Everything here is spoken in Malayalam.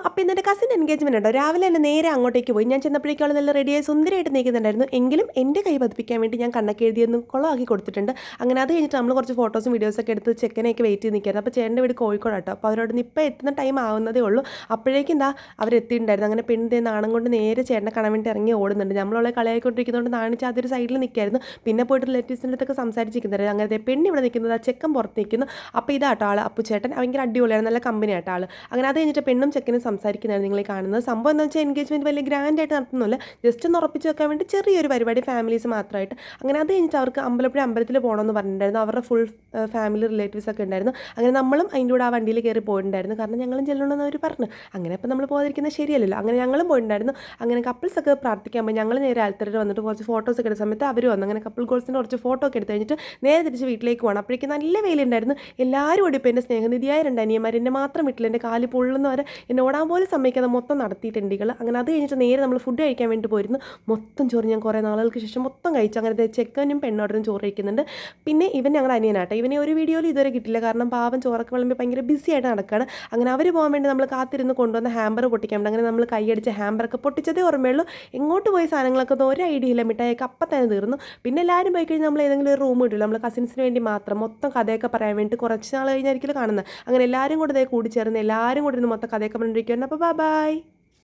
അപ്പോൾ ഇന്നത്തെ കസിൻ എൻഗേജ്മെൻറ്റ് ഉണ്ടോ രാവിലെ തന്നെ നേരെ അങ്ങോട്ടേക്ക് പോയി. ഞാൻ ചെന്നപ്പോഴേക്കും നല്ല റെഡിയായി സുന്ദരമായിട്ട് നിൽക്കുന്നുണ്ടായിരുന്നു. എങ്കിലും എൻ്റെ കൈ പതിപ്പിക്കാൻ വേണ്ടി ഞാൻ കണ്ണൊക്കെ എഴുതിയൊന്ന് കുളമാക്കി കൊടുത്തിട്ടുണ്ട്. അങ്ങനെ അത് കഴിഞ്ഞിട്ട് നമ്മൾ കുറച്ച് ഫോട്ടോസും വീഡിയോസൊക്കെ എടുത്ത് ചെക്കനെയൊക്കെ വെയിറ്റ് ചെയ്ത് നിൽക്കായിരുന്നു. അപ്പോൾ ചേട്ടൻ്റെ വീട് കോഴിക്കോടാട്ടോ. അപ്പോൾ അവരോട് ഇപ്പോൾ എത്തുന്ന ടൈം ആവുന്നതേ ഉള്ളൂ. അപ്പോഴേക്കും എന്താ അവരെത്തിയിട്ടുണ്ടായിരുന്നു. അങ്ങനെ പെണ്ണിൻ്റെ നാണം കൊണ്ട് നേരെ ചേട്ടനെ കാണാൻ വേണ്ടി ഇറങ്ങി ഓടുന്നുണ്ട്. നമ്മളവളെ കളിയായിക്കൊണ്ടിരിക്കുന്നതുകൊണ്ട് നാണിച്ച് അതൊരു സൈഡിൽ നിൽക്കായിരുന്നു. പിന്നെ പോയിട്ട് റിലേറ്റീവ്സിൻ്റെ അടുത്തൊക്കെ സംസാരിച്ചിരിക്കുന്നുണ്ടായിരുന്നു. അങ്ങനത്തെ പെണ്ണ് ഇവിടെ നിൽക്കുന്നത്, ആ ചെക്കൻ പുറത്ത് നിൽക്കുന്നു. അപ്പോൾ ഇതാട്ടോ ആൾ അപ്പുചേട്ടൻ. ഭയങ്കര അടിപൊളിയാണ്, നല്ല കമ്പനിയാട്ടോ ആൾ. അങ്ങനെ അത് കഴിഞ്ഞിട്ട് പെണ്ണും ചെക്കനും സംസാരിക്കുന്നതാണ് നിങ്ങൾ കാണുന്നത്. സംഭവം എന്താ വെച്ചാൽ എൻഗേജ്മെൻറ്റ് വലിയ ഗ്രാൻഡായിട്ട് നടത്തുന്നില്ല, ജസ്റ്റ് ഒന്ന് ഉറപ്പിച്ച് വെക്കാൻ വേണ്ടി ചെറിയൊരു പരിപാടി ഫാമിലീസ് മാത്രമായിട്ട്. അങ്ങനെ അത് കഴിഞ്ഞിട്ട് അവർക്ക് അമ്പലപ്പുഴ അമ്പലത്തിൽ പോകണമെന്ന് പറഞ്ഞിട്ടുണ്ടായിരുന്നു. അവരുടെ ഫുൾ ഫാമിലി റിലേറ്റീവ്സ് ഒക്കെ ഉണ്ടായിരുന്നു. അങ്ങനെ നമ്മളും അതിൻ്റെ കൂടെ ആ വണ്ടിയിൽ കയറി പോയിട്ടുണ്ടായിരുന്നു. കാരണം ഞങ്ങളും ചെല്ലണമെന്ന് അവർ പറഞ്ഞു. അങ്ങനെ അപ്പോൾ നമ്മൾ പോകാതിരിക്കുന്നത് ശരിയല്ലല്ലോ. അങ്ങനെ ഞങ്ങളും പോയിട്ടുണ്ടായിരുന്നു. അങ്ങനെ കപ്പിൾസ് ഒക്കെ പ്രാർത്ഥിക്കാൻ പോയി. ഞങ്ങൾ നേരെ ആൽത്തറയിൽ വന്നിട്ട് കുറച്ച് ഫോട്ടോസ് ഒക്കെ എടുത്ത സമയത്ത് അവർ വന്നു. അങ്ങനെ കപ്പിൾ ഗോൾസിൻ്റെ കുറച്ച് ഫോട്ടോ ഒക്കെ എടുത്ത് കഴിഞ്ഞിട്ട് നേരെ തിരിച്ച് വീട്ടിലേക്ക് പോകണം. അപ്പോഴേക്കും നല്ല വെയിലുണ്ടായിരുന്നു. എല്ലാവരും കൂടി ഇപ്പോൾ എൻ്റെ സ്നേഹനിധിയായ രണ്ട് അനിയന്മാർ എന്നെ മാത്രം വീട്ടിൽ എൻ്റെ കാല് പൊള്ളുന്ന വരെ എന്നെ ഓടാൻ പോലും സമ്മതിക്കാതെ മൊത്തം നടത്തിയിട്ടുണ്ടെങ്കിൽ. അങ്ങനെ അത് കഴിഞ്ഞിട്ട് നേരെ നമ്മൾ ഫുഡ് കഴിക്കാൻ വേണ്ടി പോയിരുന്നു. മൊത്തം ചോറ് ഞാൻ കുറേ നാളുകൾക്ക് ശേഷം മൊത്തം കഴിച്ചു. അങ്ങനത്തെ ചെക്കനും പെണ്ണോടനും ചോറ് കഴിക്കുന്നുണ്ട്. പിന്നെ ഇവൻ ഞങ്ങളുടെ അനിയനാട്ടെ. ഇവനെ ഒരു വീഡിയോയിൽ ഇതുവരെ കിട്ടില്ല, കാരണം പാവം ചോറൊക്കെ വിളമ്പി ഭയങ്കര ബിസി ആയിട്ട് നടക്കുകയാണ്. അങ്ങനെ അവർ പോകാൻ വേണ്ടി നമ്മൾ കാത്തിരുന്ന് കൊണ്ടുവന്ന ഹാമ്പർ പൊട്ടിക്കാൻ വേണ്ടി അങ്ങനെ നമ്മൾ കൈയടിച്ച ഹാമ്പറൊക്കെ പൊട്ടിച്ചതേ ഓർമ്മയുള്ളൂ. എങ്ങോട്ട് പോയ സാധനങ്ങളൊക്കെ ഒരു ഐഡിയ ഇല്ല, മിഠായിയൊക്കെ അപ്പം തന്നെ തീർന്നു. പിന്നെ എല്ലാവരും പോയി കഴിഞ്ഞാൽ നമ്മൾ ഏതെങ്കിലും ഒരു റൂം ഇടില്ല, നമ്മൾ കസിൻസിന് വേണ്ടി മാത്രം മൊത്തം കഥയൊക്കെ പറയാൻ വേണ്ടി കുറച്ച് നാൾ കഴിഞ്ഞായിരിക്കും കാണുന്നത്. അങ്ങനെ എല്ലാവരും കൂടെ കൂടി ചേർന്ന് എല്ലാവരും കൂടി ഇരുന്ന് മൊത്തം കഥയൊക്കെ പറഞ്ഞിരിക്കുകയാണ്. അപ്പോൾ ബൈ.